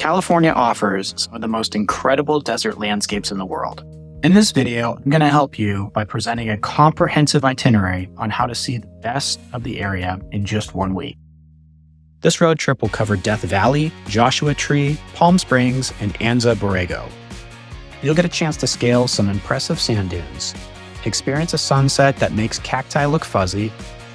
California offers some of the most incredible desert landscapes in the world. In this video, I'm going to help you by presenting a comprehensive itinerary on how to see the best of the area in just 1 week. This road trip will cover Death Valley, Joshua Tree, Palm Springs, and Anza-Borrego. You'll get a chance to scale some impressive sand dunes, experience a sunset that makes cacti look fuzzy,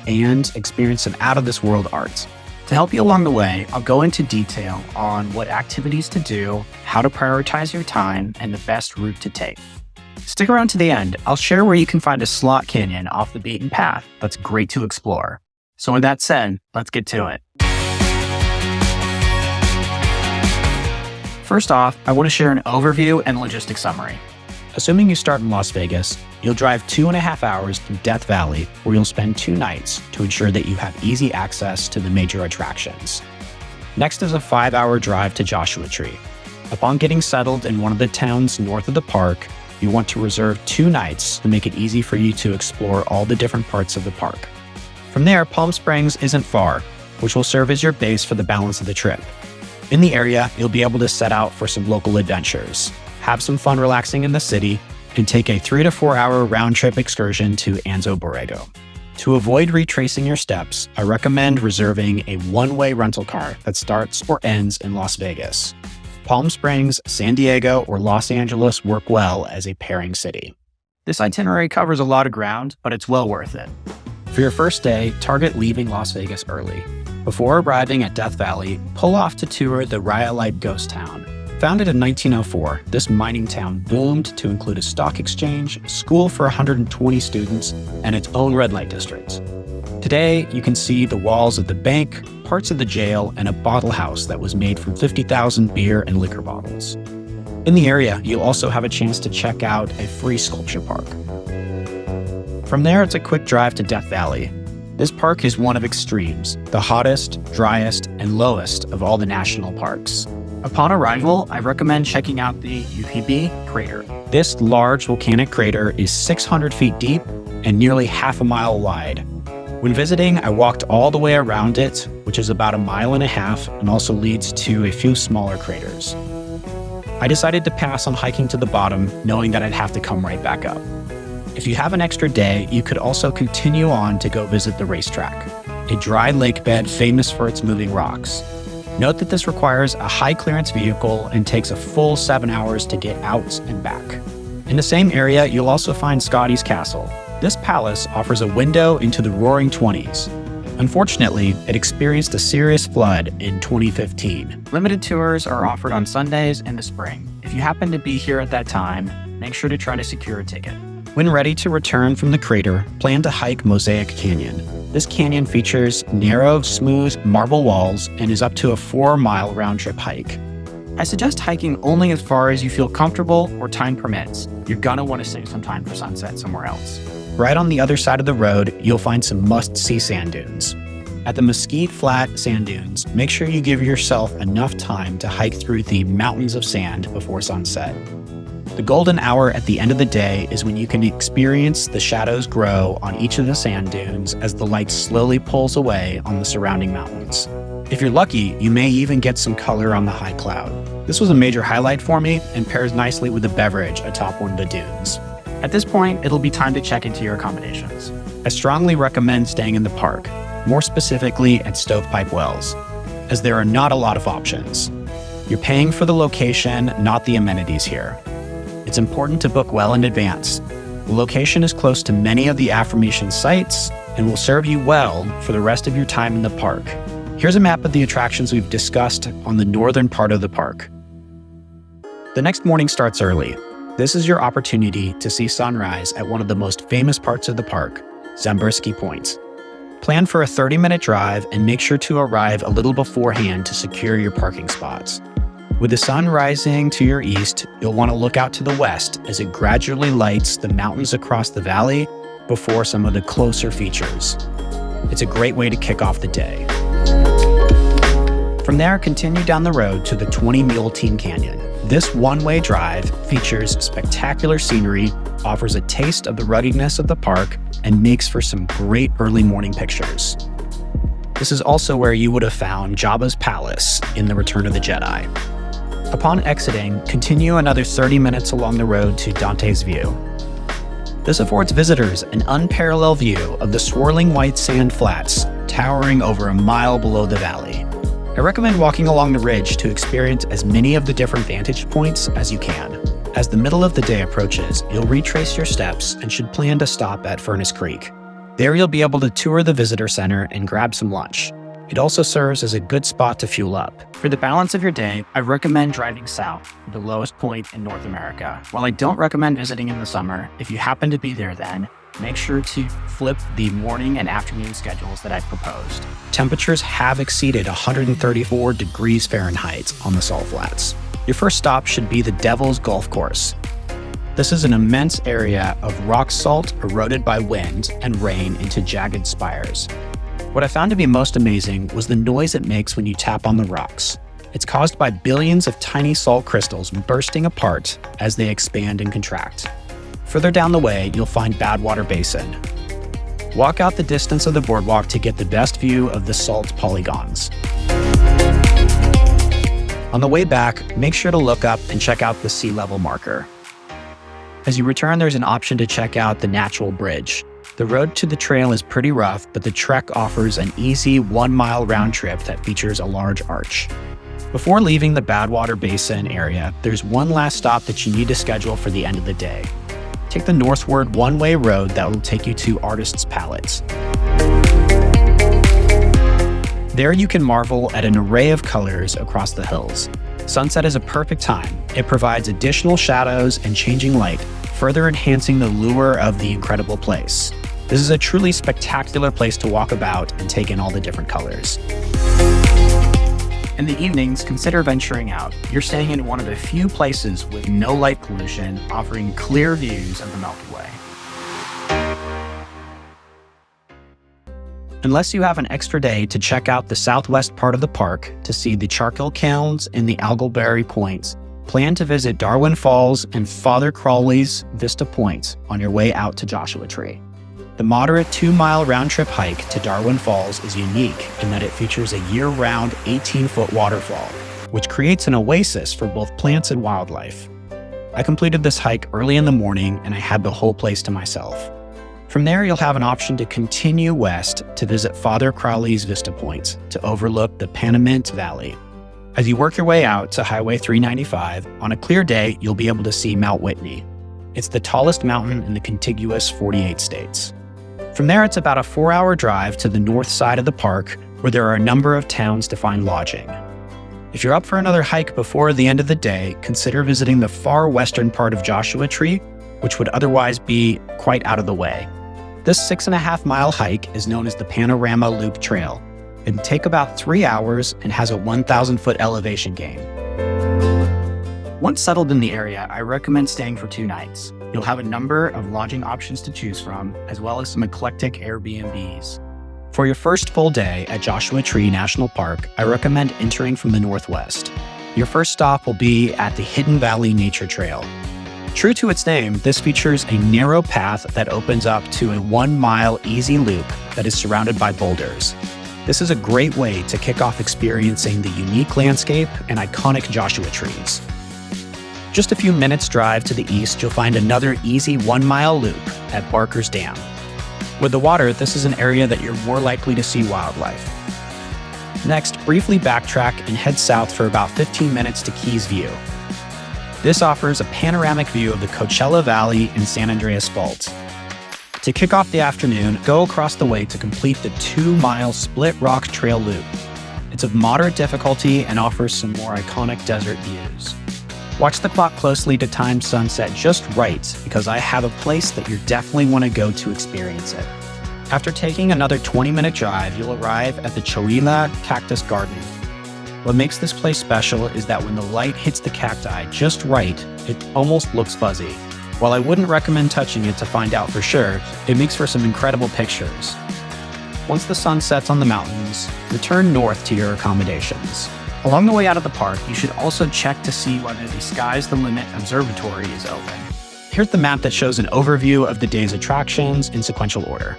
and experience some out-of-this-world art. To help you along the way, I'll go into detail on what activities to do, how to prioritize your time, and the best route to take. Stick around to the end. I'll share where you can find a slot canyon off the beaten path that's great to explore. So with that said, let's get to it. First off, I want to share an overview and logistics summary. Assuming you start in Las Vegas, you'll drive 2.5 hours to Death Valley, where you'll spend 2 nights to ensure that you have easy access to the major attractions. Next is a 5-hour drive to Joshua Tree. Upon getting settled in one of the towns north of the park, you want to reserve 2 nights to make it easy for you to explore all the different parts of the park. From there, Palm Springs isn't far, which will serve as your base for the balance of the trip. In the area, you'll be able to set out for some local adventures, have some fun relaxing in the city, and take a 3 to 4 hour round-trip excursion to Anza-Borrego. To avoid retracing your steps, I recommend reserving a one-way rental car that starts or ends in Las Vegas. Palm Springs, San Diego, or Los Angeles work well as a pairing city. This itinerary covers a lot of ground, but it's well worth it. For your first day, target leaving Las Vegas early. Before arriving at Death Valley, pull off to tour the Rhyolite Ghost Town. Founded in 1904, this mining town boomed to include a stock exchange, school for 120 students, and its own red light district. Today, you can see the walls of the bank, parts of the jail, and a bottle house that was made from 50,000 beer and liquor bottles. In the area, you'll also have a chance to check out a free sculpture park. From there, it's a quick drive to Death Valley. This park is one of extremes, the hottest, driest, and lowest of all the national parks. Upon arrival, I recommend checking out the UPB crater. This large volcanic crater is 600 feet deep and nearly half a mile wide. When visiting, I walked all the way around it, which is about 1.5 miles and also leads to a few smaller craters. I decided to pass on hiking to the bottom, knowing that I'd have to come right back up. If you have an extra day, you could also continue on to go visit the racetrack, a dry lake bed famous for its moving rocks. Note that this requires a high-clearance vehicle and takes a full 7 hours to get out and back. In the same area, you'll also find Scotty's Castle. This palace offers a window into the Roaring '20s. Unfortunately, it experienced a serious flood in 2015. Limited tours are offered on Sundays in the spring. If you happen to be here at that time, make sure to try to secure a ticket. When ready to return from the crater, plan to hike Mosaic Canyon. This canyon features narrow, smooth marble walls and is up to a 4-mile round-trip hike. I suggest hiking only as far as you feel comfortable or time permits. You're gonna want to save some time for sunset somewhere else. Right on the other side of the road, you'll find some must-see sand dunes. At the Mesquite Flat Sand Dunes, make sure you give yourself enough time to hike through the mountains of sand before sunset. The golden hour at the end of the day is when you can experience the shadows grow on each of the sand dunes as the light slowly pulls away on the surrounding mountains. If you're lucky, you may even get some color on the high cloud. This was a major highlight for me and pairs nicely with a beverage atop one of the dunes. At this point, it'll be time to check into your accommodations. I strongly recommend staying in the park, more specifically at Stovepipe Wells, as there are not a lot of options. You're paying for the location, not the amenities here. It's important to book well in advance. The location is close to many of the affirmation sites and will serve you well for the rest of your time in the park. Here's a map of the attractions we've discussed on the northern part of the park. The next morning starts early. This is your opportunity to see sunrise at one of the most famous parts of the park, Zabriskie Point. Plan for a 30-minute drive and make sure to arrive a little beforehand to secure your parking spots. With the sun rising to your east, you'll want to look out to the west as it gradually lights the mountains across the valley before some of the closer features. It's a great way to kick off the day. From there, continue down the road to the 20 Mule Team Canyon. This one-way drive features spectacular scenery, offers a taste of the ruggedness of the park, and makes for some great early morning pictures. This is also where you would have found Jabba's palace in The Return of the Jedi. Upon exiting, continue another 30 minutes along the road to Dante's View. This affords visitors an unparalleled view of the swirling white sand flats towering over a mile below the valley. I recommend walking along the ridge to experience as many of the different vantage points as you can. As the middle of the day approaches, you'll retrace your steps and should plan to stop at Furnace Creek. There you'll be able to tour the visitor center and grab some lunch. It also serves as a good spot to fuel up. For the balance of your day, I recommend driving south, the lowest point in North America. While I don't recommend visiting in the summer, if you happen to be there then, make sure to flip the morning and afternoon schedules that I've proposed. Temperatures have exceeded 134 degrees Fahrenheit on the Salt Flats. Your first stop should be the Devil's Golf Course. This is an immense area of rock salt eroded by wind and rain into jagged spires. What I found to be most amazing was the noise it makes when you tap on the rocks. It's caused by billions of tiny salt crystals bursting apart as they expand and contract. Further down the way, you'll find Badwater Basin. Walk out the distance of the boardwalk to get the best view of the salt polygons. On the way back, make sure to look up and check out the sea level marker. As you return, there's an option to check out the natural bridge. The road to the trail is pretty rough, but the trek offers an easy 1-mile round trip that features a large arch. Before leaving the Badwater Basin area, there's one last stop that you need to schedule for the end of the day. Take the northward one-way road that will take you to Artist's Palette. There you can marvel at an array of colors across the hills. Sunset is a perfect time. It provides additional shadows and changing light, further enhancing the lure of the incredible place. This is a truly spectacular place to walk about and take in all the different colors. In the evenings, consider venturing out. You're staying in one of the few places with no light pollution, offering clear views of the Milky Way. Unless you have an extra day to check out the southwest part of the park to see the charcoal kilns and the algleberry points, plan to visit Darwin Falls and Father Crawley's Vista Point on your way out to Joshua Tree. The moderate 2-mile round-trip hike to Darwin Falls is unique in that it features a year-round 18-foot waterfall, which creates an oasis for both plants and wildlife. I completed this hike early in the morning and I had the whole place to myself. From there, you'll have an option to continue west to visit Father Crowley's Vista Point to overlook the Panamint Valley. As you work your way out to Highway 395, on a clear day, you'll be able to see Mount Whitney. It's the tallest mountain in the contiguous 48 states. From there, it's about a 4-hour drive to the north side of the park, where there are a number of towns to find lodging. If you're up for another hike before the end of the day, consider visiting the far western part of Joshua Tree, which would otherwise be quite out of the way. This 6.5-mile hike is known as the Panorama Loop Trail. It can take about 3 hours and has a 1,000-foot elevation gain. Once settled in the area, I recommend staying for 2 nights. You'll have a number of lodging options to choose from, as well as some eclectic Airbnbs. For your first full day at Joshua Tree National Park, I recommend entering from the northwest. Your first stop will be at the Hidden Valley Nature Trail. True to its name, this features a narrow path that opens up to a 1-mile easy loop that is surrounded by boulders. This is a great way to kick off experiencing the unique landscape and iconic Joshua trees. Just a few minutes drive to the east, you'll find another easy 1-mile loop at Barker's Dam. With the water, this is an area that you're more likely to see wildlife. Next, briefly backtrack and head south for about 15 minutes to Keys View. This offers a panoramic view of the Coachella Valley and San Andreas Fault. To kick off the afternoon, go across the way to complete the 2-mile Split Rock Trail loop. It's of moderate difficulty and offers some more iconic desert views. Watch the clock closely to time sunset just right, because I have a place that you definitely want to go to experience it. After taking another 20-minute drive, you'll arrive at the Cholla Cactus Garden. What makes this place special is that when the light hits the cacti just right, it almost looks fuzzy. While I wouldn't recommend touching it to find out for sure, it makes for some incredible pictures. Once the sun sets on the mountains, return north to your accommodations. Along the way out of the park, you should also check to see whether the Sky's the Limit Observatory is open. Here's the map that shows an overview of the day's attractions in sequential order.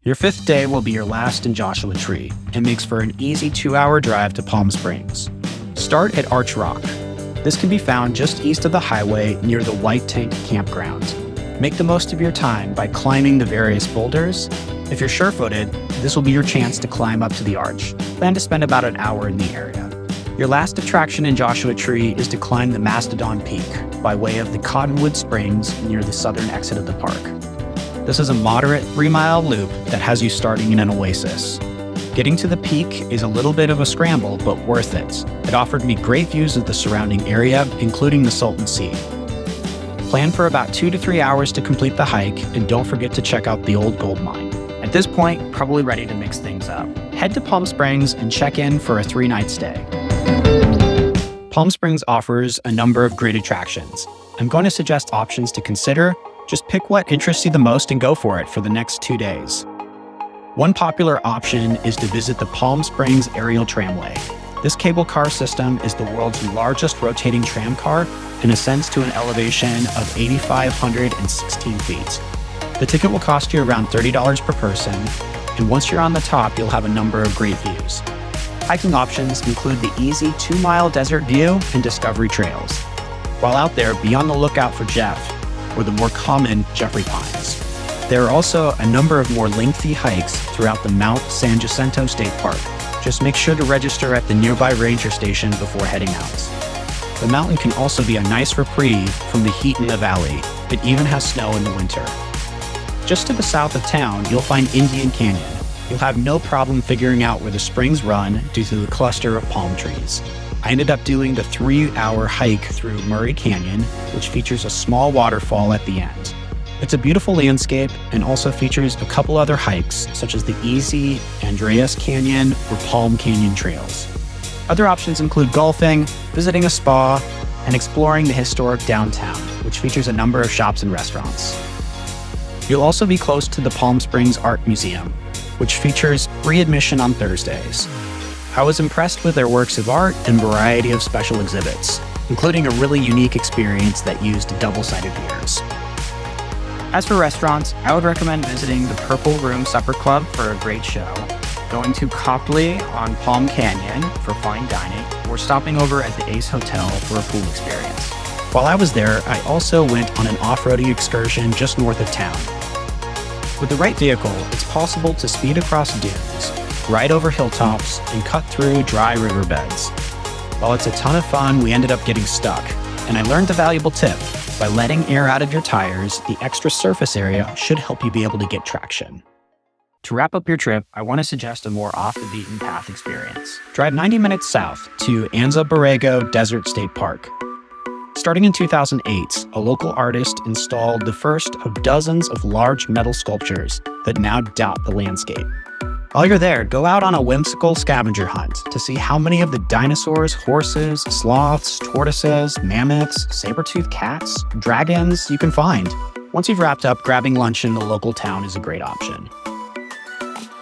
Your 5th day will be your last in Joshua Tree and makes for an easy 2-hour drive to Palm Springs. Start at Arch Rock. This can be found just east of the highway near the White Tank Campground. Make the most of your time by climbing the various boulders. If you're sure-footed, this will be your chance to climb up to the arch. Plan to spend about an hour in the area. Your last attraction in Joshua Tree is to climb the Mastodon Peak by way of the Cottonwood Springs near the southern exit of the park. This is a moderate 3-mile loop that has you starting in an oasis. Getting to the peak is a little bit of a scramble, but worth it. It offered me great views of the surrounding area, including the Salton Sea. Plan for about 2 to 3 hours to complete the hike, and don't forget to check out the old gold mine. At this point, probably ready to mix things up. Head to Palm Springs and check in for a 3-night stay. Palm Springs offers a number of great attractions. I'm going to suggest options to consider. Just pick what interests you the most and go for it for the next 2 days. One popular option is to visit the Palm Springs Aerial Tramway. This cable car system is the world's largest rotating tram car and ascends to an elevation of 8,516 feet. The ticket will cost you around $30 per person, and once you're on the top, you'll have a number of great views. Hiking options include the easy 2-mile Desert View and Discovery Trails. While out there, be on the lookout for Jeff, or the more common Jeffrey Pines. There are also a number of more lengthy hikes throughout the Mount San Jacinto State Park. Just make sure to register at the nearby ranger station before heading out. The mountain can also be a nice reprieve from the heat in the valley. It even has snow in the winter. Just to the south of town, you'll find Indian Canyon. You'll have no problem figuring out where the springs run due to the cluster of palm trees. I ended up doing the 3-hour hike through Murray Canyon, which features a small waterfall at the end. It's a beautiful landscape and also features a couple other hikes, such as the easy Andreas Canyon or Palm Canyon trails. Other options include golfing, visiting a spa, and exploring the historic downtown, which features a number of shops and restaurants. You'll also be close to the Palm Springs Art Museum, which features free admission on Thursdays. I was impressed with their works of art and variety of special exhibits, including a really unique experience that used double-sided mirrors. As for restaurants, I would recommend visiting the Purple Room Supper Club for a great show, going to Copley on Palm Canyon for fine dining, or stopping over at the Ace Hotel for a pool experience. While I was there, I also went on an off-roading excursion just north of town. With the right vehicle, it's possible to speed across dunes, ride over hilltops, and cut through dry riverbeds. While it's a ton of fun, we ended up getting stuck, and I learned a valuable tip. By letting air out of your tires, the extra surface area should help you be able to get traction. To wrap up your trip, I want to suggest a more off-the-beaten-path experience. Drive 90 minutes south to Anza-Borrego Desert State Park. Starting in 2008, a local artist installed the first of dozens of large metal sculptures that now dot the landscape. While you're there, go out on a whimsical scavenger hunt to see how many of the dinosaurs, horses, sloths, tortoises, mammoths, saber-toothed cats, dragons you can find. Once you've wrapped up, grabbing lunch in the local town is a great option.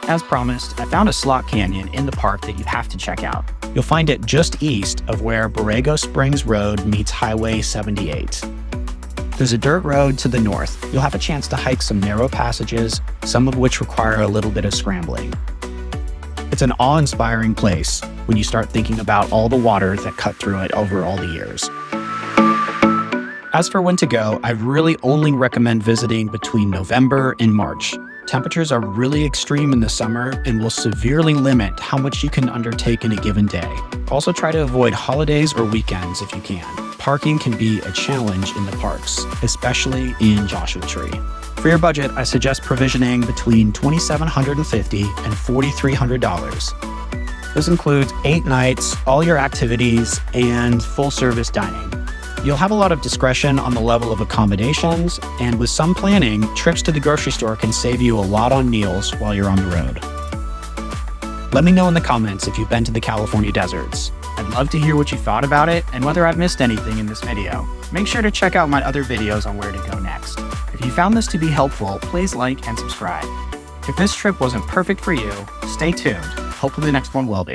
As promised, I found a slot canyon in the park that you have to check out. You'll find it just east of where Borrego Springs Road meets Highway 78. There's a dirt road to the north. You'll have a chance to hike some narrow passages, some of which require a little bit of scrambling. It's an awe-inspiring place when you start thinking about all the water that cut through it over all the years. As for when to go, I really only recommend visiting between November and March. Temperatures are really extreme in the summer and will severely limit how much you can undertake in a given day. Also try to avoid holidays or weekends if you can. Parking can be a challenge in the parks, especially in Joshua Tree. For your budget, I suggest provisioning between $2,750 and $4,300. This includes 8 nights, all your activities, and full-service dining. You'll have a lot of discretion on the level of accommodations, and with some planning, trips to the grocery store can save you a lot on meals while you're on the road. Let me know in the comments if you've been to the California deserts. I'd love to hear what you thought about it and whether I've missed anything in this video. Make sure to check out my other videos on where to go next. If you found this to be helpful, please like and subscribe. If this trip wasn't perfect for you, stay tuned. Hopefully the next one will be.